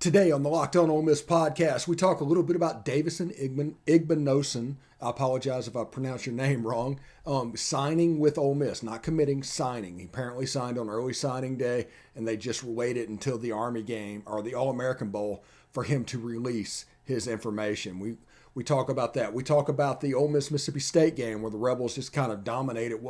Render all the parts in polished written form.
Today on the Locked On Ole Miss podcast, we talk a little bit about Davison Igbinosun. I apologize if I pronounce your name wrong. Signing with Ole Miss, not committing, signing. He apparently signed on early signing day, and they just waited until the Army game or the All-American Bowl for him to release his information. We talk about that. We talk about the Ole Miss Mississippi State game where the Rebels just kind of dominated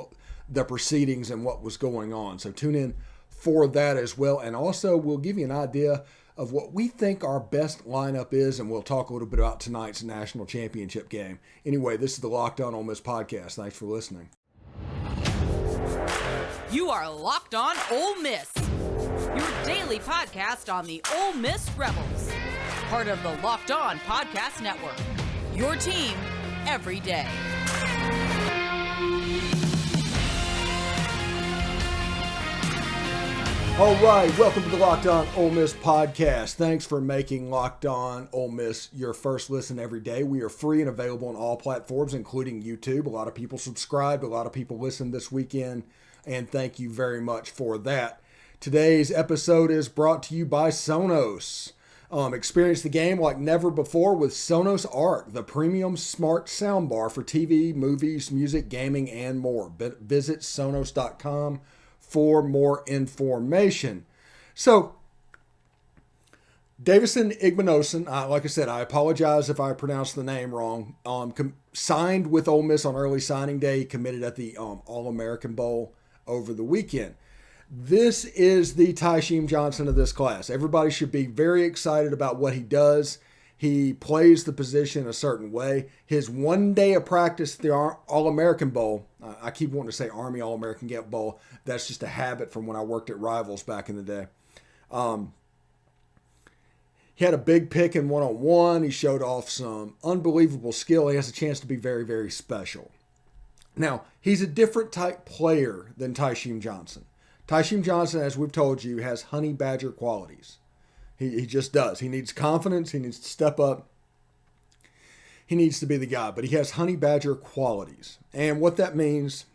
the proceedings and what was going on. So tune in for that as well. And also we'll give you an idea of what we think our best lineup is, and we'll talk a little bit about tonight's national championship game. Anyway, this is the Locked On Ole Miss podcast. Thanks for listening. You are Locked On Ole Miss, your daily podcast on the Ole Miss Rebels, part of the Locked On Podcast Network, your team every day. All right, welcome to the Locked On Ole Miss podcast. Thanks for making Locked On Ole Miss your first listen every day. We are free and available on all platforms, including YouTube. A lot of people subscribed, a lot of people listened this weekend, and thank you very much for that. Today's episode is brought to you by Sonos. Experience the game like never before with Sonos Arc, the premium smart soundbar for TV, movies, music, gaming, and more. Visit Sonos.com for more information. So, Davison Igbinosun, like I said, I apologize if I pronounced the name wrong, signed with Ole Miss on early signing day. He committed at the All-American Bowl over the weekend. This is the Tysheem Johnson of this class. Everybody should be very excited about what he does. He plays the position a certain way. His one day of practice at the All-American Bowl, I keep wanting to say Army All-American Bowl. That's just a habit from when I worked at Rivals back in the day. He had a big pick in one-on-one. He showed off some unbelievable skill. He has a chance to be very, very special. Now, he's a different type player than Tysheem Johnson. Tysheem Johnson, as we've told you, has honey badger qualities. He just does. He needs confidence. He needs to step up. He needs to be the guy. But he has honey badger qualities. And what that means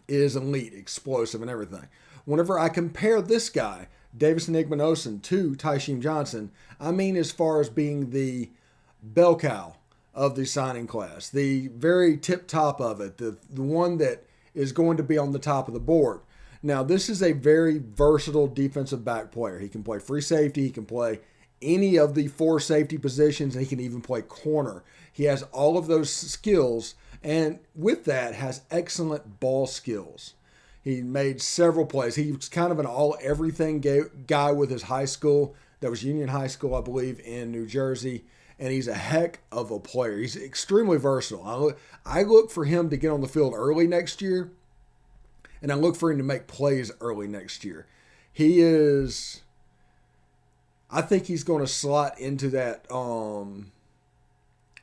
is elite, explosive, and everything. Whenever I compare this guy, Davison Igbinosun, to Tysheem Johnson, I mean as far as being the bell cow of the signing class, the very tip top of it, the one that is going to be on the top of the board. Now, this is a very versatile defensive back player. He can play free safety. He can play any of the four safety positions, and he can even play corner. He has all of those skills, and with that, has excellent ball skills. He made several plays. He was kind of an all-everything guy with his high school. That was Union High School, I believe, in New Jersey, and he's a heck of a player. He's extremely versatile. I look for him to get on the field early next year, and I look for him to make plays early next year. I think he's going to slot into that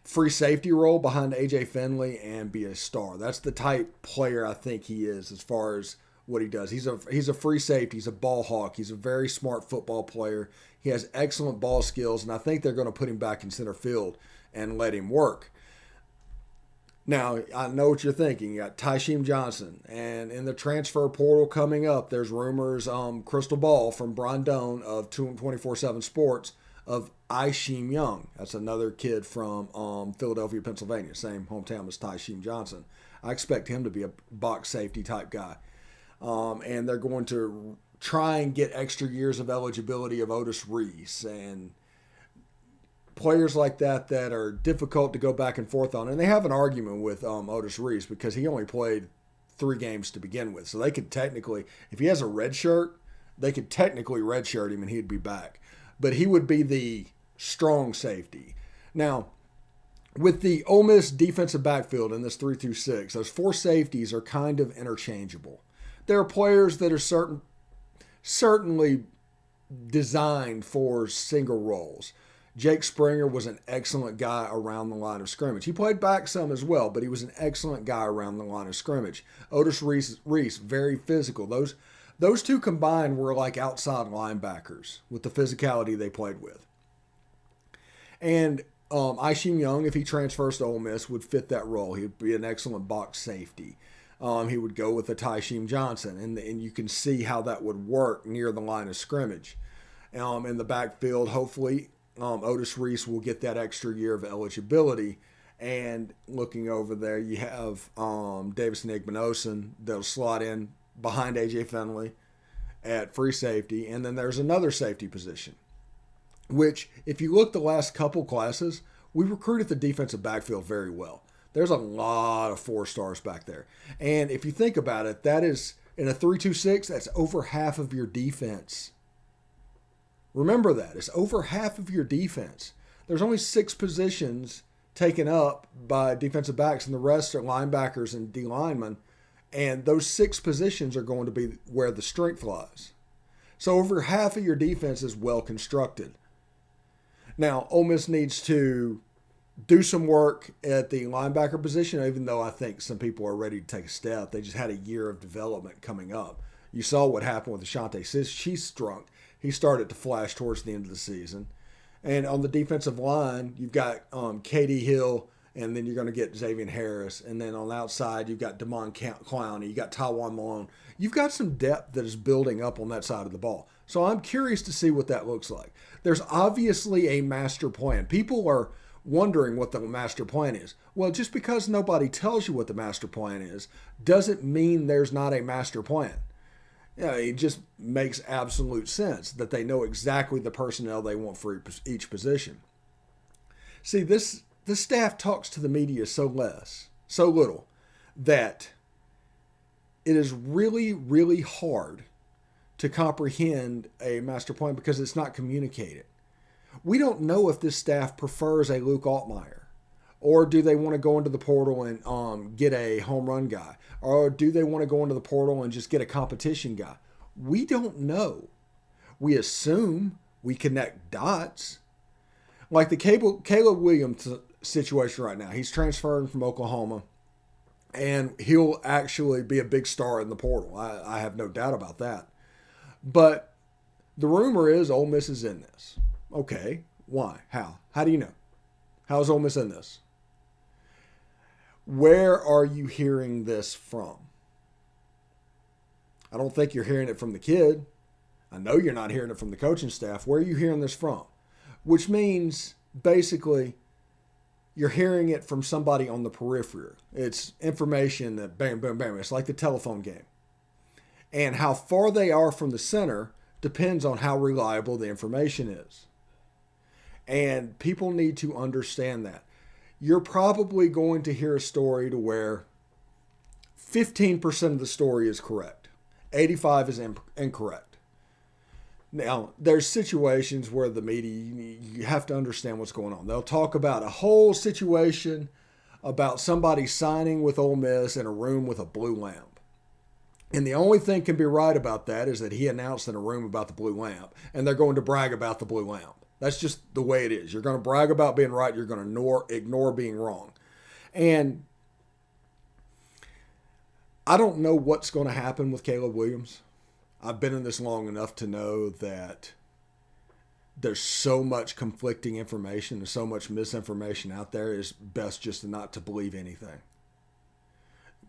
free safety role behind A.J. Finley and be a star. That's the type player I think he is as far as what he does. He's a free safety. He's a ball hawk. He's a very smart football player. He has excellent ball skills, and I think they're going to put him back in center field and let him work. Now, I know what you're thinking. You got Tysheem Johnson, and in the transfer portal coming up, there's rumors, crystal ball from Brandon of 24/7 Sports of Isheem Young. That's another kid from Philadelphia, Pennsylvania, same hometown as Tysheem Johnson. I expect him to be a box safety type guy. And they're going to try and get extra years of eligibility of Otis Reese and players like that are difficult to go back and forth on. And they have an argument with Otis Reese because he only played 3 games to begin with. So they could technically, if he has a red shirt, they could technically redshirt him and he'd be back. But he would be the strong safety. Now, with the Ole Miss defensive backfield in this 3-6, those 4 safeties are kind of interchangeable. There are players that are certainly designed for single roles. Jake Springer was an excellent guy around the line of scrimmage. He played back some as well, but he was an excellent guy around the line of scrimmage. Otis Reese, very physical. Those two combined were like outside linebackers with the physicality they played with. And Isheem Young, if he transfers to Ole Miss, would fit that role. He'd be an excellent box safety. He would go with a Tysheem Johnson, and you can see how that would work near the line of scrimmage. in the backfield. Hopefully, Otis Reese will get that extra year of eligibility. And looking over there, you have Davison Igbinosun that'll slot in behind A.J. Finley at free safety. And then there's another safety position, which if you look the last couple classes, we recruited the defensive backfield very well. There's a lot of 4-stars back there. And if you think about it, that is in a 3-2-6, that's over half of your defense. Remember that. It's over half of your defense. There's only 6 positions taken up by defensive backs, and the rest are linebackers and D linemen. And those 6 positions are going to be where the strength lies. So over half of your defense is well constructed. Now, Ole Miss needs to do some work at the linebacker position, even though I think some people are ready to take a step. They just had a year of development coming up. You saw what happened with Ashante Sheestrunk. He started to flash towards the end of the season. And on the defensive line, you've got K.D. Hill, and then you're going to get Xavier Harris. And then on the outside, you've got Damon Clowney. You got Taiwan Malone. You've got some depth that is building up on that side of the ball. So I'm curious to see what that looks like. There's obviously a master plan. People are wondering what the master plan is. Well, just because nobody tells you what the master plan is doesn't mean there's not a master plan. It just makes absolute sense that they know exactly the personnel they want for each position. See, this staff talks to the media so little, that it is really, really hard to comprehend a master plan because it's not communicated. We don't know if this staff prefers a Luke Altmaier, or do they want to go into the portal and get a home run guy, or do they want to go into the portal and just get a competition guy? We don't know. We assume, we connect dots. Like the Caleb Williams situation right now. He's transferring from Oklahoma, and he'll actually be a big star in the portal. I have no doubt about that. But the rumor is Ole Miss is in this. Okay, why? How? How do you know? How is Ole Miss in this? Where are you hearing this from? I don't think you're hearing it from the kid. I know you're not hearing it from the coaching staff. Where are you hearing this from? Which means, basically, you're hearing it from somebody on the periphery. It's information that bam, bam, bam. It's like the telephone game. And how far they are from the center depends on how reliable the information is. And people need to understand that. You're probably going to hear a story to where 15% of the story is correct. 85% is incorrect. Now, there's situations where the media, you have to understand what's going on. They'll talk about a whole situation about somebody signing with Ole Miss in a room with a blue lamp. And the only thing can be right about that is that he announced in a room about the blue lamp, and they're going to brag about the blue lamp. That's just the way it is. You're going to brag about being right. You're going to ignore being wrong. And I don't know what's going to happen with Caleb Williams. I've been in this long enough to know that there's so much conflicting information and so much misinformation out there. It's best just not to believe anything.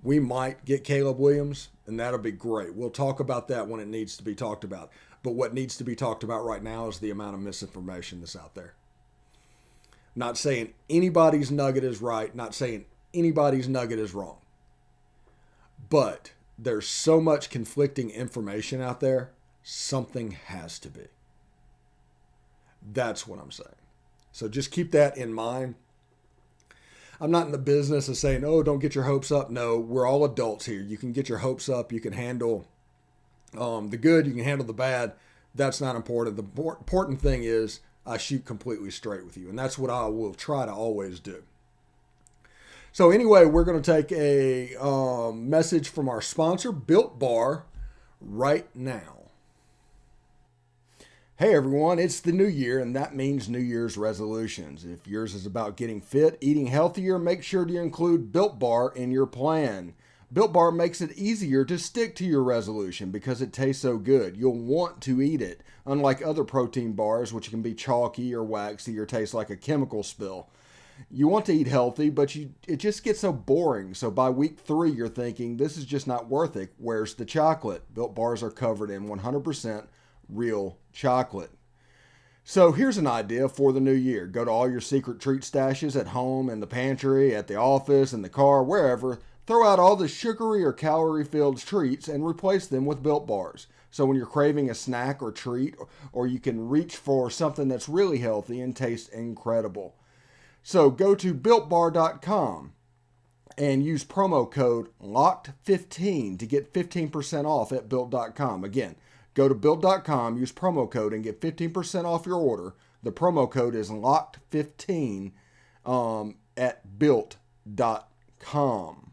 We might get Caleb Williams, and that'll be great. We'll talk about that when it needs to be talked about. But what needs to be talked about right now is the amount of misinformation that's out there. Not saying anybody's nugget is right, not saying anybody's nugget is wrong. But there's so much conflicting information out there, something has to be. That's what I'm saying. So just keep that in mind. I'm not in the business of saying, oh, don't get your hopes up. No, we're all adults here. You can get your hopes up. You can handle the good. You can handle the bad. That's not important. The important thing is I shoot completely straight with you. And that's what I will try to always do. So anyway, we're going to take a message from our sponsor, Built Bar, right now. Hey everyone, it's the new year, and that means New Year's resolutions. If yours is about getting fit, eating healthier, make sure to include Built Bar in your plan. Built Bar makes it easier to stick to your resolution because it tastes so good. You'll want to eat it, unlike other protein bars, which can be chalky or waxy or taste like a chemical spill. You want to eat healthy, but it just gets so boring. So by week 3, you're thinking, this is just not worth it. Where's the chocolate? Built Bars are covered in 100% real chocolate. So here's an idea for the new year. Go to all your secret treat stashes at home, in the pantry, at the office, in the car, wherever. Throw out all the sugary or calorie-filled treats and replace them with Built Bars. So when you're craving a snack or treat, or you can reach for something that's really healthy and tastes incredible. So go to BuiltBar.com and use promo code LOCKED15 to get 15% off at Built.com. Again, go to Built.com, use promo code, and get 15% off your order. The promo code is LOCKED15 at Built.com.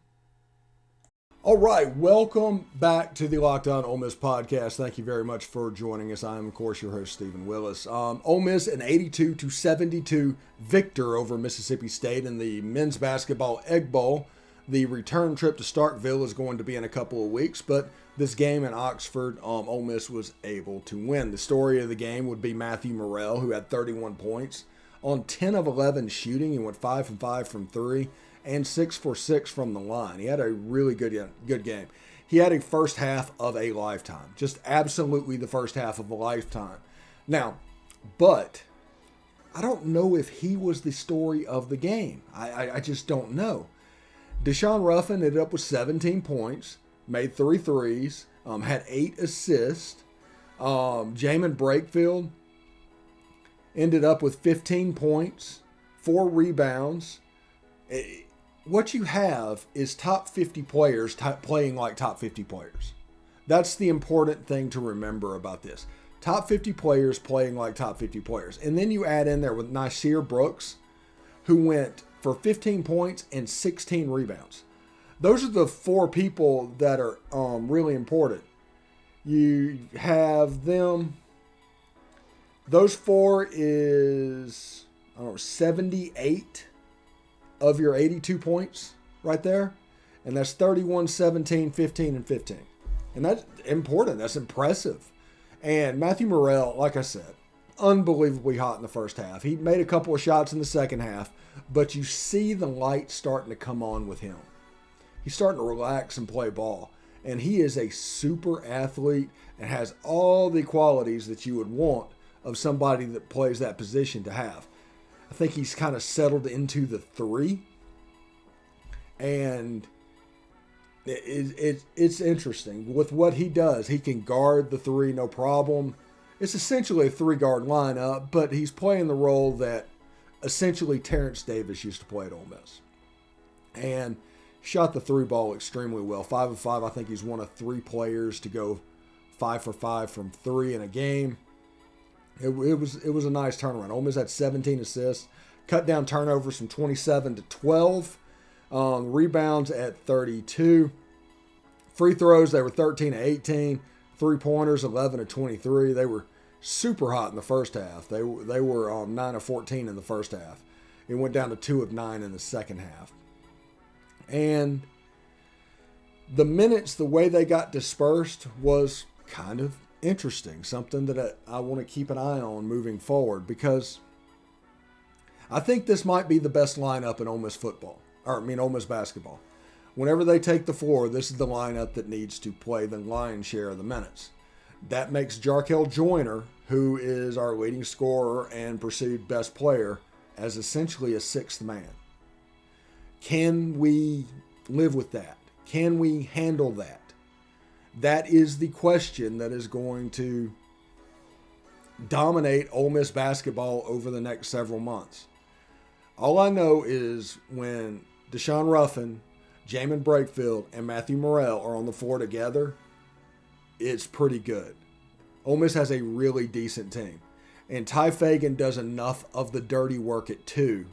All right, welcome back to the Locked On Ole Miss Podcast. Thank you very much for joining us. I am, of course, your host, Stephen Willis. Ole Miss, an 82-72 victor over Mississippi State in the men's basketball Egg Bowl. The return trip to Starkville is going to be in a couple of weeks, but this game in Oxford, Ole Miss was able to win. The story of the game would be Matthew Morrell, who had 31 points on 10 of 11 shooting. He went 5 from 5 from 3 and 6 for 6 from the line. He had a really good game. He had a first half of a lifetime, just absolutely the first half of a lifetime. Now, but I don't know if he was the story of the game. I just don't know. Deshaun Ruffin ended up with 17 points, made 3 threes, had 8 assists. Jamin Brakefield ended up with 15 points, 4 rebounds. What you have is top 50 players playing like top 50 players. That's the important thing to remember about this. Top 50 players playing like top 50 players. And then you add in there with Nasir Brooks, who went for 15 points and 16 rebounds. Those are the 4 people that are really important. You have them. Those 4 is, 78 of your 82 points right there. And that's 31, 17, 15, and 15. And that's important. That's impressive. And Matthew Morrell, like I said, unbelievably hot in the first half. He made a couple of shots in the second half, but you see the light starting to come on with him. He's starting to relax and play ball. And he is a super athlete and has all the qualities that you would want of somebody that plays that position to have. I think he's kind of settled into the 3. And it's interesting. With what he does, he can guard the 3 no problem. It's essentially a 3-guard lineup, but he's playing the role that essentially Terrence Davis used to play at Ole Miss. And shot the 3 ball extremely well. 5 of 5. I think he's one of 3 players to go 5 for 5 from 3 in a game. It was a nice turnaround. Ole Miss had 17 assists, cut down turnovers from 27 to 12, rebounds at 32. Free throws, they were 13 to 18. 3-pointers, 11 to 23. They were super hot in the first half. They were 9 of 14 in the first half. It went down to 2 of 9 in the second half. And the minutes, the way they got dispersed was kind of interesting, something that I want to keep an eye on moving forward, because I think this might be the best lineup in Ole Miss football, Ole Miss basketball. Whenever they take the floor, this is the lineup that needs to play the lion's share of the minutes. That makes Jarkel Joyner, who is our leading scorer and perceived best player, as essentially a 6th man. Can we live with that? Can we handle that? That is the question that is going to dominate Ole Miss basketball over the next several months. All I know is when Deshaun Ruffin, Jamin Brakefield, and Matthew Morrell are on the floor together, it's pretty good. Ole Miss has a really decent team. And Ty Fagan does enough of the dirty work at 2.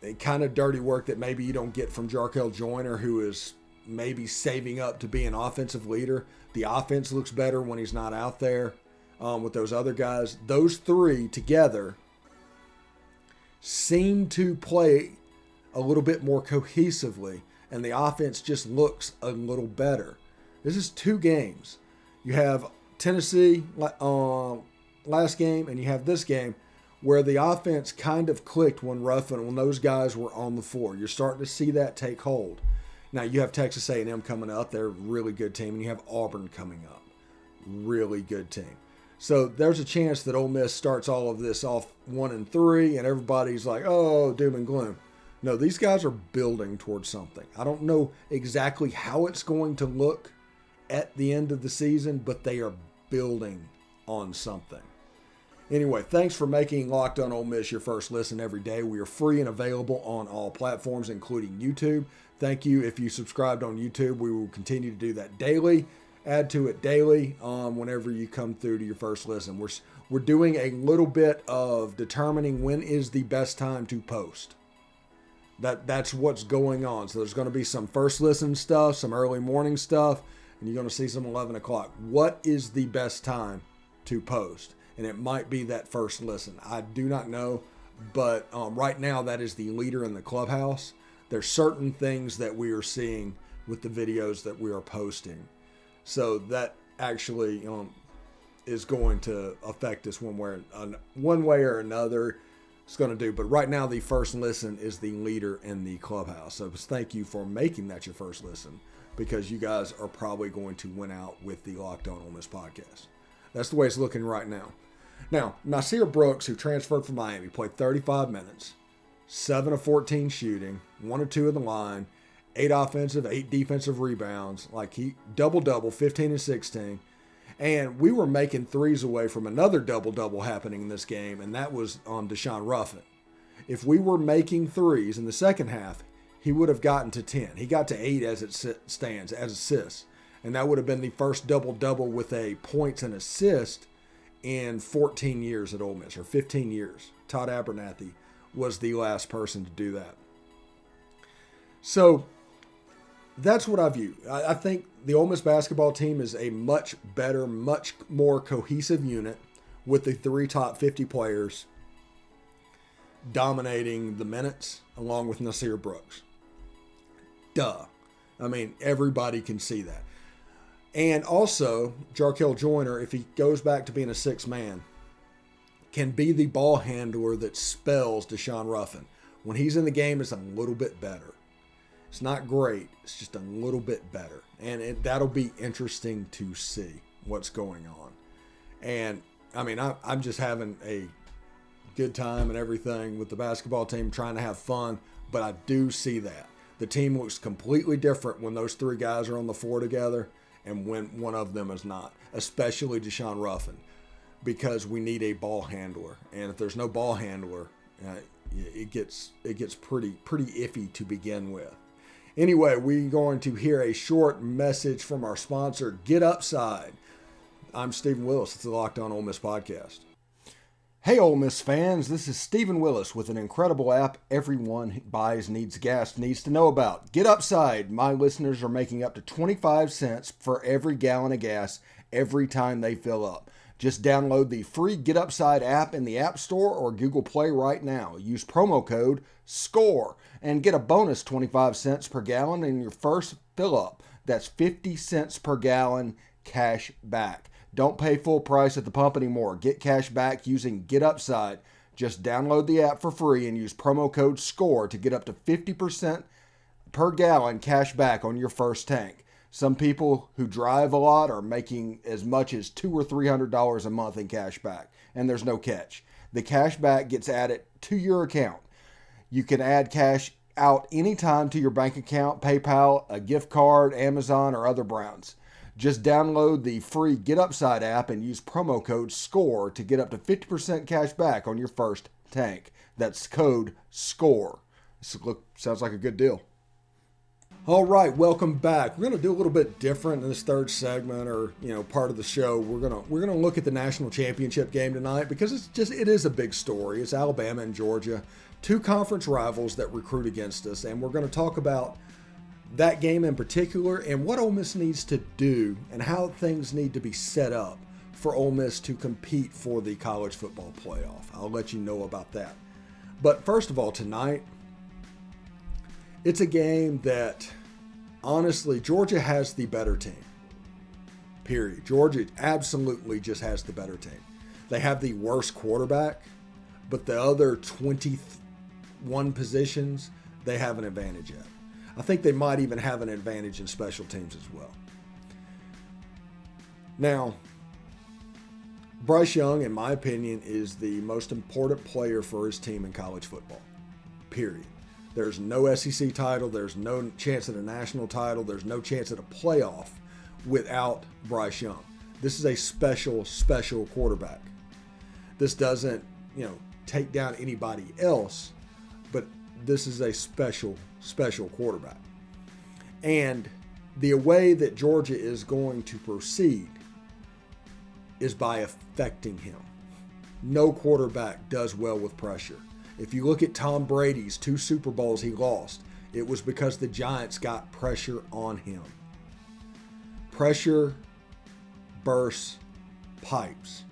The kind of dirty work that maybe you don't get from Jarkel Joyner, who is maybe saving up to be an offensive leader. The offense looks better when he's not out there with those other guys. Those 3 together seem to play a little bit more cohesively, and the offense just looks a little better. This is 2 games. You have Tennessee last game, and you have this game where the offense kind of clicked when those guys were on the floor. You're starting to see that take hold. Now, you have Texas A&M coming up. They're a really good team. And you have Auburn coming up. Really good team. So there's a chance that Ole Miss starts all of this off 1-3 and everybody's like, oh, doom and gloom. No, these guys are building towards something. I don't know exactly how it's going to look at the end of the season, but they are building on something. Anyway, thanks for making Locked On Ole Miss your first listen every day. We are free and available on all platforms, including YouTube. Thank you. If you subscribed on YouTube, we will continue to do that daily. Add to it daily whenever you come through to your first listen. We're doing a little bit of determining when is the best time to post. That's what's going on. So there's going to be some first listen stuff, some early morning stuff, and you're going to see some 11 o'clock. What is the best time to post? And it might be that first listen. I do not know, but right now that is the leader in the clubhouse. There's certain things that we are seeing with the videos that we are posting. So that actually is going to affect us one way or another. It's going to do. But right now, the first listen is the leader in the clubhouse. So thank you for making that your first listen, because you guys are probably going to win out with the Locked On Ole Miss podcast. That's the way it's looking right now. Now, Nasir Brooks, who transferred from Miami, played 35 minutes, 7 of 14 shooting, 1 of 2 in the line, 8 offensive, 8 defensive rebounds. Like he double-double, 15 and 16. And we were making threes away from another double-double happening in this game, and that was on Deshaun Ruffin. If we were making threes in the second half, he would have gotten to 10. He got to 8 as it stands, as assists. And that would have been the first double-double with a points and assist in 14 years at Ole Miss, or 15 years. Todd Abernathy was the last person to do that. So that's what I view. I think the Ole Miss basketball team is a much better, much more cohesive unit with the 3 top 50 players dominating the minutes along with Nasir Brooks. Duh. I mean, everybody can see that. And also, Jarkel Joyner, if he goes back to being a 6th man, can be the ball handler that spells Deshaun Ruffin. When he's in the game, it's a little bit better. It's not great. It's just a little bit better. And that'll be interesting to see what's going on. And, I mean, I'm just having a good time and everything with the basketball team, trying to have fun. But I do see that. The team looks completely different when those 3 guys are on the floor together and when one of them is not, especially Deshaun Ruffin, because we need a ball handler. And if there's no ball handler, it gets pretty iffy to begin with. Anyway, we're going to hear a short message from our sponsor, Get Upside. I'm Stephen Willis. It's the Locked On Ole Miss Podcast. Hey, Ole Miss fans. This is Stephen Willis with an incredible app everyone who buys, needs gas, needs to know about. Get Upside. My listeners are making up to 25 cents for every gallon of gas every time they fill up. Just download the free Get Upside app in the App Store or Google Play right now. Use promo code SCORE and get a bonus 25 cents per gallon in your first fill up. That's 50 cents per gallon cash back. Don't pay full price at the pump anymore. Get cash back using Get Upside. Just download the app for free and use promo code SCORE to get up to 50% per gallon cash back on your first tank. Some people who drive a lot are making as much as $200 or $300 a month in cash back, and there's no catch. The cash back gets added to your account. You can add cash out anytime to your bank account, PayPal, a gift card, Amazon, or other brands. Just download the free Get Upside app and use promo code SCORE to get up to 50% cash back on your first tank. That's code SCORE. Sounds like a good deal. All right, welcome back. We're going to do a little bit different in this third segment, or part of the show. We're going to look at the national championship game tonight because it is a big story. It's Alabama and Georgia, 2 conference rivals that recruit against us, and we're going to talk about that game in particular and what Ole Miss needs to do and how things need to be set up for Ole Miss to compete for the college football playoff. I'll let you know about that. But first of all, tonight, it's a game that, honestly, Georgia has the better team. Period. Georgia absolutely just has the better team. They have the worst quarterback, but the other 21 positions, they have an advantage at. I think they might even have an advantage in special teams as well. Now, Bryce Young, in my opinion, is the most important player for his team in college football, period. There's no SEC title. There's no chance at a national title. There's no chance at a playoff without Bryce Young. This is a special, special quarterback. This doesn't, take down anybody else, but this is a special, special quarterback. And the way that Georgia is going to proceed is by affecting him. No quarterback does well with pressure. If you look at Tom Brady's 2 Super Bowls he lost, it was because the Giants got pressure on him. Pressure bursts pipes.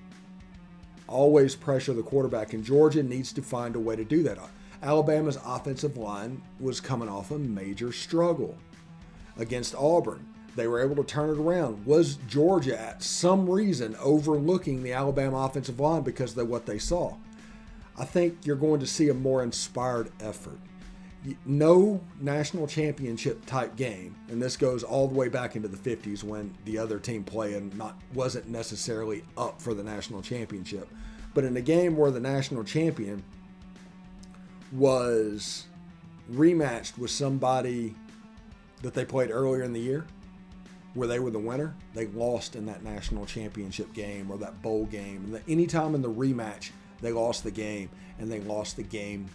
Always pressure the quarterback, and Georgia needs to find a way to do that. Alabama's offensive line was coming off a major struggle against Auburn. They were able to turn it around. Was Georgia, at some reason, overlooking the Alabama offensive line because of what they saw? I think you're going to see a more inspired effort. No national championship type game, and this goes all the way back into the 50s when the other team playing wasn't necessarily up for the national championship. But in a game where the national champion was rematched with somebody that they played earlier in the year, where they were the winner, they lost in that national championship game or that bowl game. And anytime in the rematch, they lost the game, and they lost the game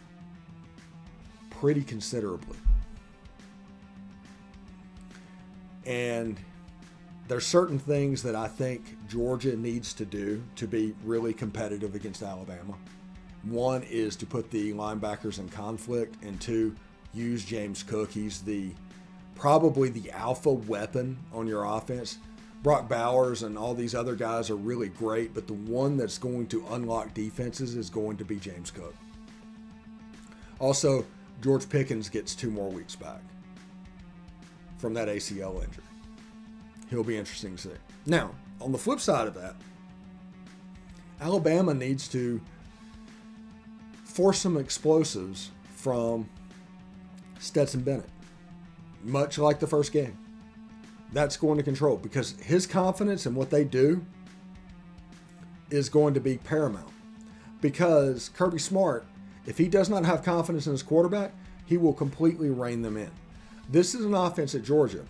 pretty considerably. And there's certain things that I think Georgia needs to do to be really competitive against Alabama. One is to put the linebackers in conflict, and 2, use James Cook. He's probably the alpha weapon on your offense. Brock Bowers and all these other guys are really great, but the one that's going to unlock defenses is going to be James Cook. Also, George Pickens gets 2 more weeks back from that ACL injury. He'll be interesting to see. Now, on the flip side of that, Alabama needs to force some explosives from Stetson Bennett, much like the first game. That's going to control, because his confidence in what they do is going to be paramount. Because Kirby Smart, if he does not have confidence in his quarterback, he will completely rein them in. This is an offense at Georgia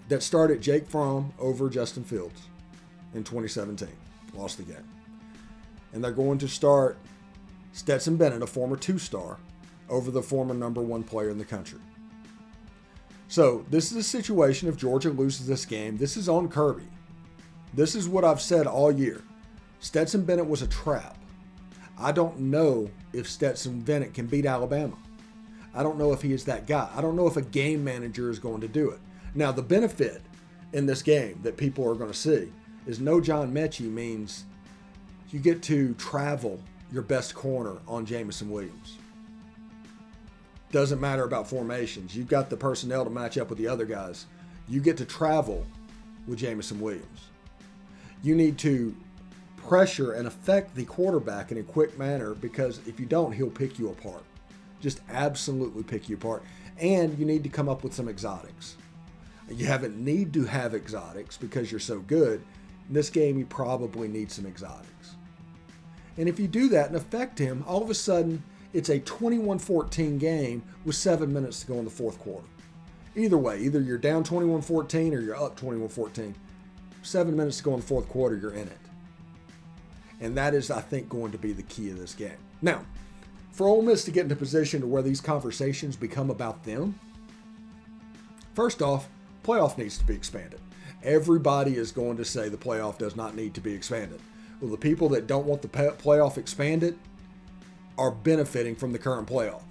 that started Jake Fromm over Justin Fields in 2017. Lost the game. And they're going to start Stetson Bennett, a former 2-star, over the former number 1 player in the country. So this is a situation, if Georgia loses this game, this is on Kirby. This is what I've said all year. Stetson Bennett was a trap. I don't know if Stetson Bennett can beat Alabama. I don't know if he is that guy. I don't know if a game manager is going to do it. Now, the benefit in this game that people are going to see is no John Mechie means you get to travel your best corner on Jamison Williams. Doesn't matter about formations. You've got the personnel to match up with the other guys. You get to travel with Jamison Williams. You need to pressure and affect the quarterback in a quick manner, because if you don't, he'll pick you apart. Just absolutely pick you apart. And you need to come up with some exotics. You haven't need to have exotics because you're so good. In this game, you probably need some exotics. And if you do that and affect him, all of a sudden, it's a 21-14 game with 7 minutes to go in the fourth quarter. Either way, either you're down 21-14 or you're up 21-14. 7 minutes to go in the fourth quarter, you're in it. And that is, I think, going to be the key of this game. Now, for Ole Miss to get into position to where these conversations become about them, first off, playoff needs to be expanded. Everybody is going to say the playoff does not need to be expanded. Well, the people that don't want the playoff expanded are benefiting from the current playoff.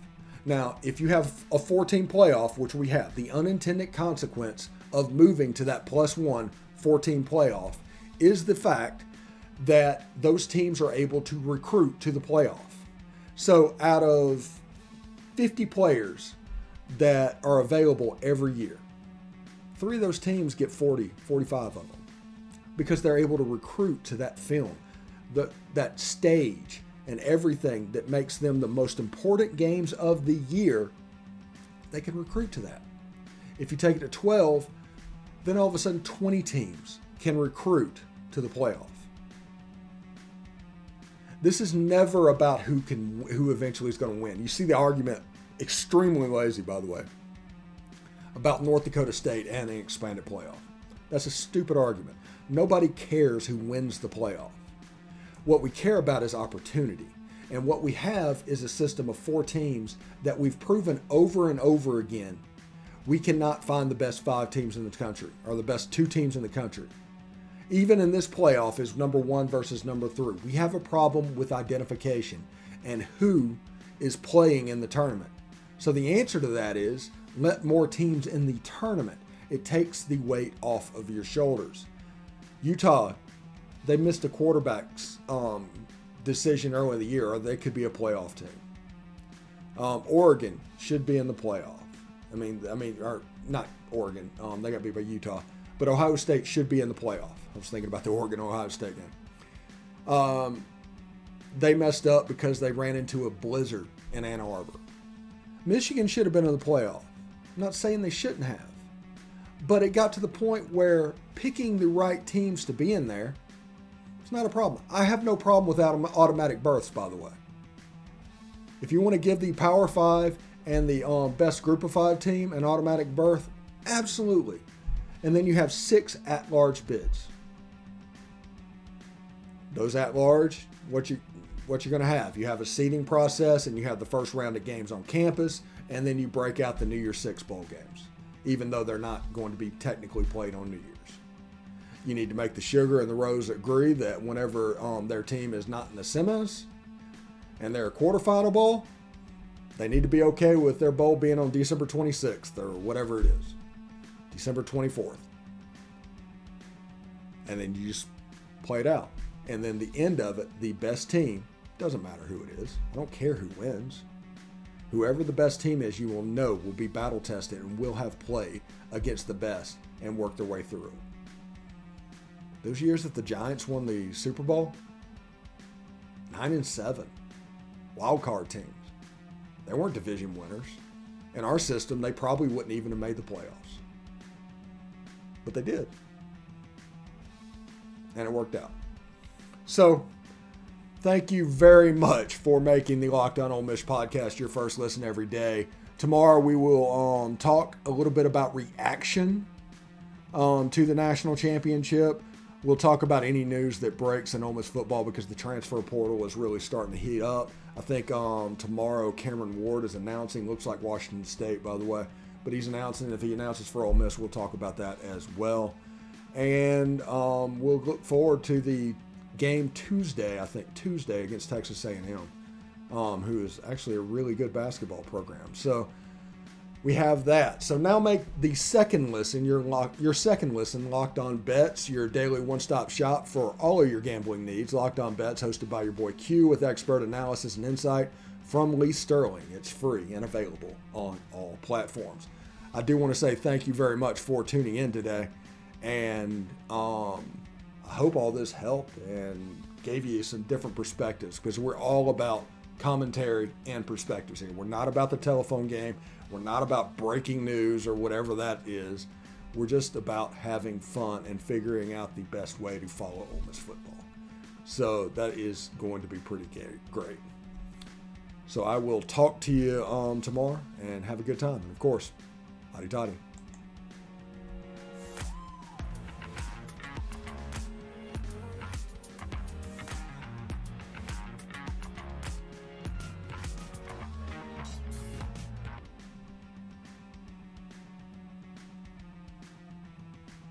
Now, if you have a 14 playoff, which we have, the unintended consequence of moving to that +1 14 playoff is the fact that those teams are able to recruit to the playoff. So out of 50 players that are available every year, 3 of those teams get 40, 45 of them because they're able to recruit to that film, that stage, and everything that makes them the most important games of the year. They can recruit to that. If you take it to 12, then all of a sudden 20 teams can recruit to the playoff. This is never about who eventually is going to win. You see the argument, extremely lazy, by the way, about North Dakota State and an expanded playoff. That's a stupid argument. Nobody cares who wins the playoff. What we care about is opportunity. And what we have is a system of 4 teams that we've proven over and over again we cannot find the best 5 teams in the country or the best 2 teams in the country. Even in this playoff is number 1 versus number 3. We have a problem with identification and who is playing in the tournament. So the answer to that is let more teams in the tournament. It takes the weight off of your shoulders. Utah, they missed a quarterback's decision early in the year, or they could be a playoff team. Oregon should be in the playoff. Or not Oregon. They got beat by Utah. But Ohio State should be in the playoff. I was thinking about the Oregon-Ohio State game. They messed up because they ran into a blizzard in Ann Arbor. Michigan should have been in the playoff. I'm not saying they shouldn't have. But it got to the point where picking the right teams to be in there, it's not a problem. I have no problem with automatic berths, by the way. If you want to give the Power 5 and the best Group of 5 team an automatic berth, absolutely. And then you have 6 at-large bids. Those at-large, what you're going to have? You have a seeding process, and you have the first round of games on campus, and then you break out the New Year's Six bowl games, even though they're not going to be technically played on New Year's. You need to make the Sugar and the Rose agree that whenever their team is not in the semis and they're a quarterfinal bowl, they need to be okay with their bowl being on December 26th or whatever it is, December 24th. And then you just play it out. And then the end of it, the best team, doesn't matter who it is. I don't care who wins. Whoever the best team is, you will know will be battle tested and will have played against the best and work their way through it. Those years that the Giants won the Super Bowl, 9-7, wild card teams. They weren't division winners. In our system, they probably wouldn't even have made the playoffs. But they did. And it worked out. So, thank you very much for making the Locked On Ole Miss podcast your first listen every day. Tomorrow we will talk a little bit about reaction to the national championship. We'll talk about any news that breaks in Ole Miss football because the transfer portal is really starting to heat up. I think tomorrow Cameron Ward is announcing, looks like Washington State, by the way, but he's announcing, if he announces for Ole Miss, we'll talk about that as well. And we'll look forward to the game Tuesday against Texas A&M, who is actually a really good basketball program. So we have that. So now make the second listen, your second listen, Locked On Bets, your daily one-stop shop for all of your gambling needs. Locked On Bets, hosted by your boy Q, with expert analysis and insight from Lee Sterling. It's free and available on all platforms. I do want to say thank you very much for tuning in today, and I hope all this helped and gave you some different perspectives, because we're all about commentary and perspectives here. We're not about the telephone game. We're not about breaking news or whatever that is. We're just about having fun and figuring out the best way to follow Ole Miss football. So that is going to be pretty great. So I will talk to you tomorrow, and have a good time. And of course, hotty toddy.